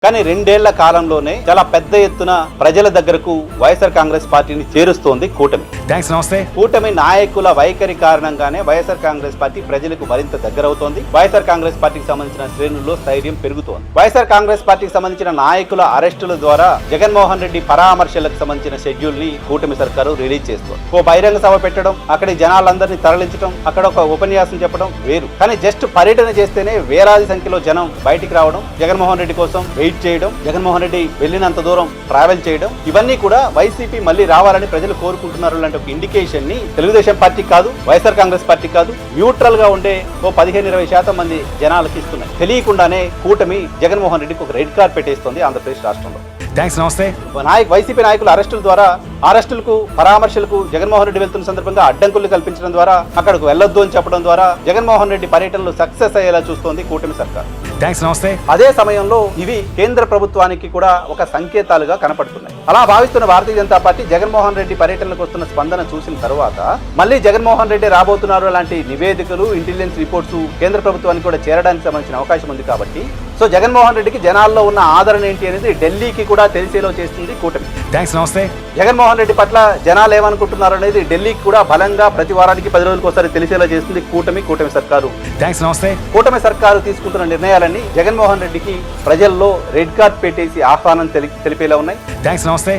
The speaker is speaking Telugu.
కానీ 2 ఏళ్ల కాలంలోనే చాలా పెద్ద ఎత్తున ప్రజల దగ్గరకు వైఎస్ఆర్ కాంగ్రెస్ పార్టీని చేరుస్తోంది కూటమి. నమస్తే. కూటమి నాయకుల వైఖరి కారణంగానే వైఎస్ఆర్ కాంగ్రెస్ పార్టీ ప్రజలకు మరింత దగ్గరవుతోంది. వైఎస్ఆర్ కాంగ్రెస్ పార్టీకి సంబంధించిన శ్రేణుల్లో స్థైర్యం పెరుగుతోంది. వైఎస్ఆర్ కాంగ్రెస్ పార్టీకి సంబంధించిన నాయకుల అరెస్టుల ద్వారా జగన్మోహన్ రెడ్డి పరామర్శలకు సంబంధించిన షెడ్యూల్ ని కూటమి సర్కారు రిలీజ్ చేస్తోంది. ఓ బహిరంగ సభ పెట్టడం, అక్కడి జనాలందరినీ తరలించడం, అక్కడ ఒక ఉపన్యాసం చెప్పడం వేరు. కానీ జస్ట్ పర్యటన చేస్తేనే వేలాది సంఖ్యలో జనం బయటికి రావడం, జగన్మోహన్ రెడ్డి కోసం వెయిట్ చేయడం, జగన్మోహన్ రెడ్డి వెళ్ళినంత దూరం ట్రావెల్ చేయడం, ఇవన్నీ కూడా వైసీపీ మళ్ళీ రావాలని ప్రజలు కోరుకుంటున్నారు లాంటి ఒక ఇండికేషన్ ని తెలుగుదేశం పార్టీ కాదు, వైఎస్ఆర్ కాంగ్రెస్ పార్టీ కాదు, న్యూట్రల్ గా ఉండే ఓ 15-20% మంది జనాలకి ఇస్తున్నాయి. తెలియకుండానే కూటమి జగన్మోహన్ రెడ్డికి ఒక రెడ్ కార్పెట్ వేస్తోంది ఆంధ్రప్రదేశ్ రాష్ట్రంలో. నమస్తే. వైసీపీ నాయకుల అరెస్టుల ద్వారా, అరెస్టులకు పరామర్శలకు జగన్మోహన్ రెడ్డి వెళ్తున్న సందర్భంగా అడ్డంకులు కల్పించడం ద్వారా, అక్కడకు వెళ్లొద్దు అని చెప్పడం ద్వారా జగన్మోహన్ రెడ్డి పర్యటనలు సక్సెస్ అయ్యేలా చూస్తోంది కూటమి సర్కార్. నమస్తే. అదే సమయంలో ఇవి కేంద్ర ప్రభుత్వానికి కూడా ఒక సంకేతాలుగా కనపడుతున్నాయి. అలా భావిస్తున్న భారతీయ జనతా పార్టీ జగన్మోహన్ రెడ్డి పర్యటనలకు వస్తున్న స్పందన చూసిన తర్వాత మళ్ళీ జగన్మోహన్ రెడ్డి రాబోతున్నారు లాంటి నివేదికలు, ఇంటెలిజెన్స్ రిపోర్ట్స్ కేంద్ర ప్రభుత్వానికి కూడా చేరడానికి సంబంధించిన అవకాశం ఉంది. కాబట్టి సో జగన్మోహన్ రెడ్డికి జనాల్లో ఉన్న ఆదరణ ఏంటి అనేది ఢిల్లీకి కూడా తెలిసేలో చేస్తుంది కూటమి. నమస్తే. జగన్మోహన్ రెడ్డి పట్ల జనాలు ఏమనుకుంటున్నారు అనేది ఢిల్లీకి కూడా బలంగా ప్రతి వారానికి 10 రోజులకు ఒకసారి తెలిసేలా చేస్తుంది కూటమి సర్కారు. నమస్తే. కూటమి సర్కారు తీసుకుంటున్న నిర్ణయాలన్నీ జగన్మోహన్ రెడ్డికి ప్రజల్లో రెడ్ కార్డ్ పెట్టేసి ఆహ్వానం తెలిపేలా ఉన్నాయి. నమస్తే.